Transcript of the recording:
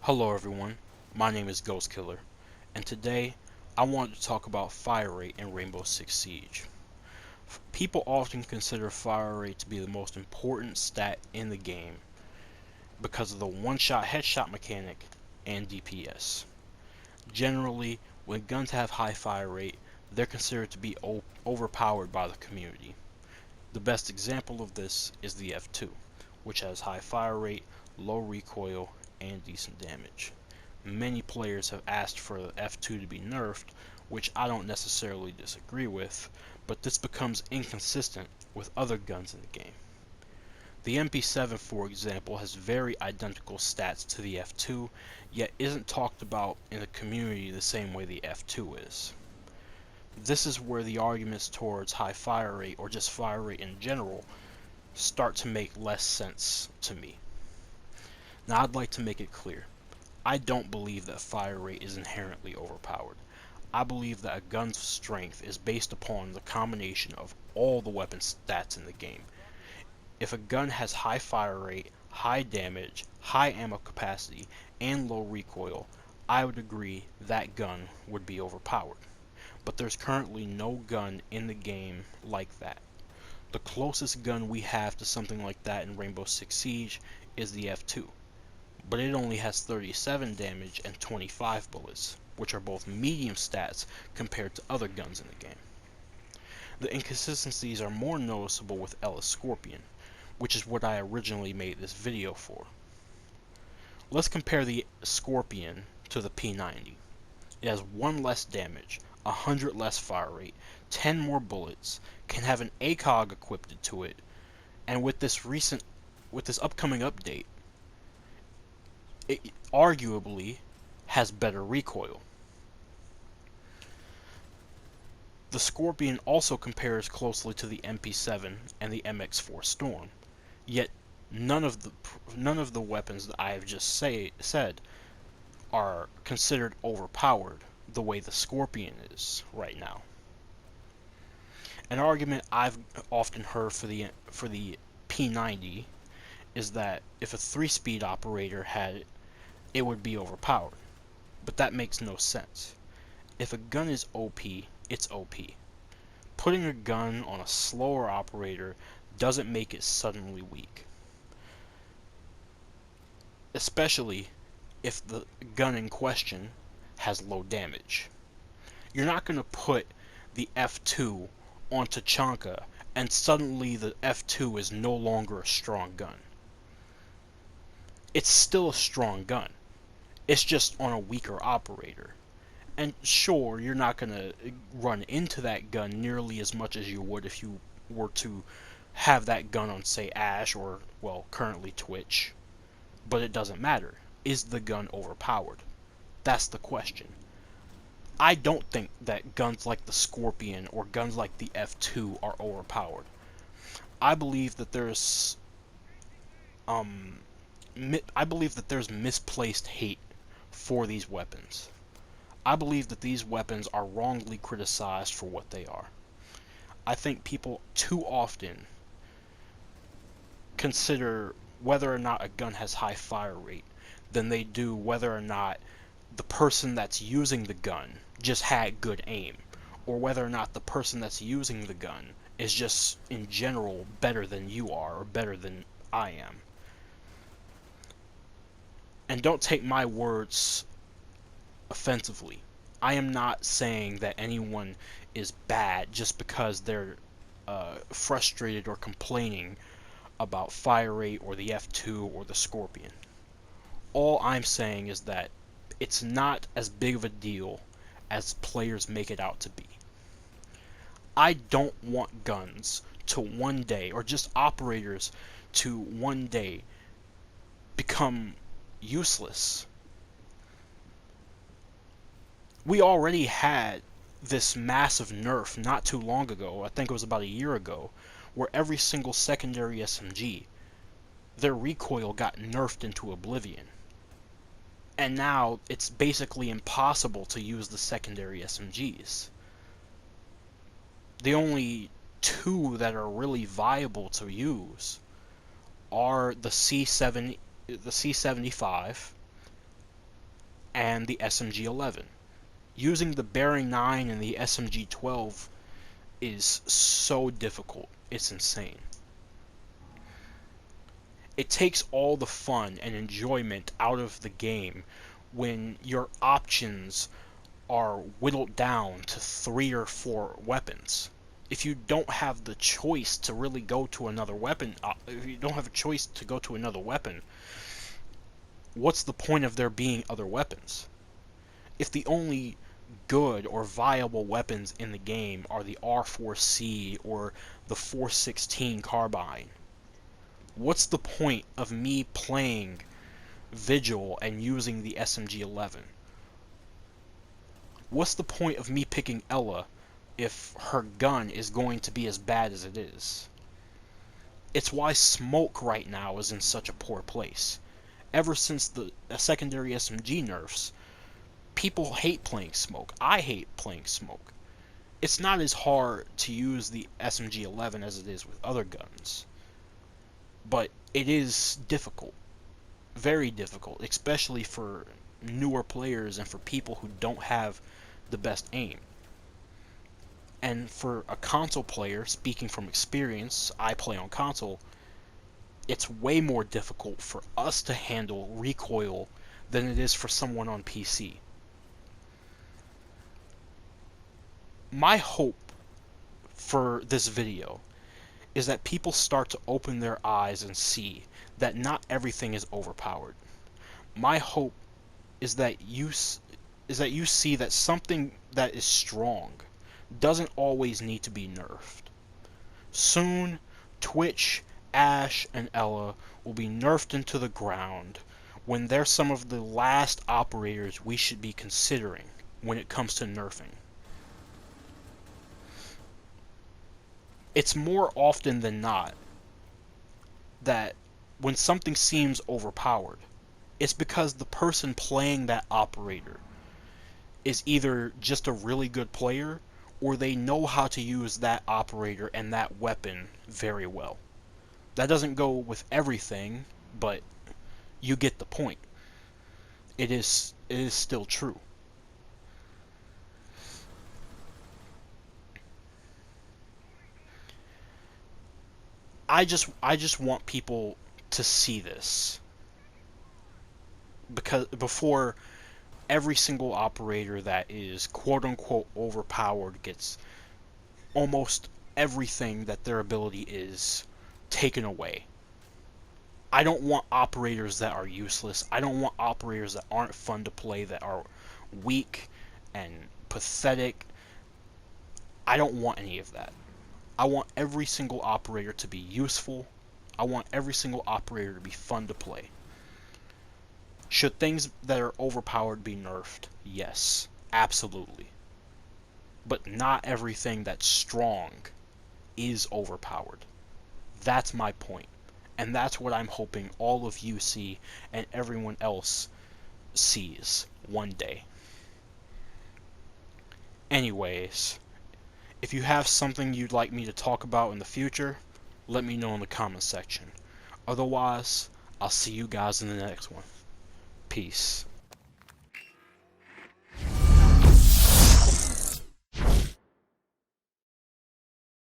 Hello everyone, my name is Ghost Killer, and today I wanted to talk about fire rate in Rainbow Six Siege. People often consider fire rate to be the most important stat in the game because of the one-shot headshot mechanic and DPS. Generally, when guns have high fire rate, they're considered to be overpowered by the community. The best example of this is the F2, which has high fire rate, low recoil, and decent damage. Many players have asked for the F2 to be nerfed, which I don't necessarily disagree with, but this becomes inconsistent with other guns in the game. The MP7, for example, has very identical stats to the F2, yet isn't talked about in the community the same way the F2 is. This is where the arguments towards high fire rate, or just fire rate in general, start to make less sense to me. Now I'd like to make it clear, I don't believe that fire rate is inherently overpowered. I believe that a gun's strength is based upon the combination of all the weapon stats in the game. If a gun has high fire rate, high damage, high ammo capacity, and low recoil, I would agree that gun would be overpowered. But there's currently no gun in the game like that. The closest gun we have to something like that in Rainbow Six Siege is the F2. But it only has 37 damage and 25 bullets, which are both medium stats compared to other guns in the game. The inconsistencies are more noticeable with Ella's Scorpion, which is what I originally made this video for. Let's compare the Scorpion to the P90. It has 1 less damage, 100 less fire rate, 10 more bullets, can have an ACOG equipped to it, and with this upcoming update, it arguably has better recoil. The Scorpion also compares closely to the MP7 and the MX4 Storm, yet none of the weapons that I have just said are considered overpowered the way the Scorpion is right now. An argument I've often heard for the P90 is that if a 3-speed operator had it, it would be overpowered. But that makes no sense. If a gun is OP, it's OP. Putting a gun on a slower operator doesn't make it suddenly weak. Especially if the gun in question has low damage. You're not going to put the F2 onto Chanka and suddenly the F2 is no longer a strong gun. It's still a strong gun. It's just on a weaker operator. And sure, you're not going to run into that gun nearly as much as you would if you were to have that gun on, say, Ash or, well, currently Twitch. But it doesn't matter. Is the gun overpowered? That's the question. I don't think that guns like the Scorpion or guns like the F2 are overpowered. I believe that there's misplaced hate for these weapons. I believe that these weapons are wrongly criticized for what they are. I think people too often consider whether or not a gun has high fire rate than they do whether or not the person that's using the gun just had good aim, or whether or not the person that's using the gun is just in general better than you are or better than I am. And don't take my words offensively. I am not saying that anyone is bad just because they're frustrated or complaining about fire rate or the F2 or the Scorpion. All I'm saying is that it's not as big of a deal as players make it out to be. I don't want guns to one day, or just operators to one day, become useless. We already had this massive nerf not too long ago, I think it was about a year ago, where every single secondary SMG, their recoil got nerfed into oblivion. And now it's basically impossible to use the secondary SMGs. The only two that are really viable to use are the C75 and the SMG-11. Using the Bearing 9 and the SMG-12 is so difficult, it's insane. It takes all the fun and enjoyment out of the game when your options are whittled down to 3 or 4 weapons. If you don't have the choice to really go to another weapon, if you don't have a choice to go to another weapon, what's the point of there being other weapons? If the only good or viable weapons in the game are the R4C or the 416 carbine, what's the point of me playing Vigil and using the SMG-11? What's the point of me picking Ella if her gun is going to be as bad as it is? It's why Smoke right now is in such a poor place. Ever since the secondary SMG nerfs, people hate playing Smoke. I hate playing Smoke. It's not as hard to use the SMG-11 as it is with other guns, but it is difficult. Very difficult, especially for newer players and for people who don't have the best aim. And for a console player, speaking from experience, I play on console, it's way more difficult for us to handle recoil than it is for someone on PC. My hope for this video is that people start to open their eyes and see that not everything is overpowered. My hope is that you see that something that is strong doesn't always need to be nerfed. Soon, Twitch, Ash, and Ella will be nerfed into the ground when they're some of the last operators we should be considering when it comes to nerfing. It's more often than not that when something seems overpowered, it's because the person playing that operator is either just a really good player or they know how to use that operator and that weapon very well. That doesn't go with everything, but you get the point. It is still true. I just want people to see this, because before every single operator that is quote unquote overpowered gets almost everything that their ability is taken away. I don't want operators that are useless. I don't want operators that aren't fun to play, that are weak and pathetic. I don't want any of that. I want every single operator to be useful. I want every single operator to be fun to play. Should things that are overpowered be nerfed? Yes, absolutely. But not everything that's strong is overpowered. That's my point. And that's what I'm hoping all of you see and everyone else sees one day. Anyways, if you have something you'd like me to talk about in the future, let me know in the comment section. Otherwise, I'll see you guys in the next one. Peace.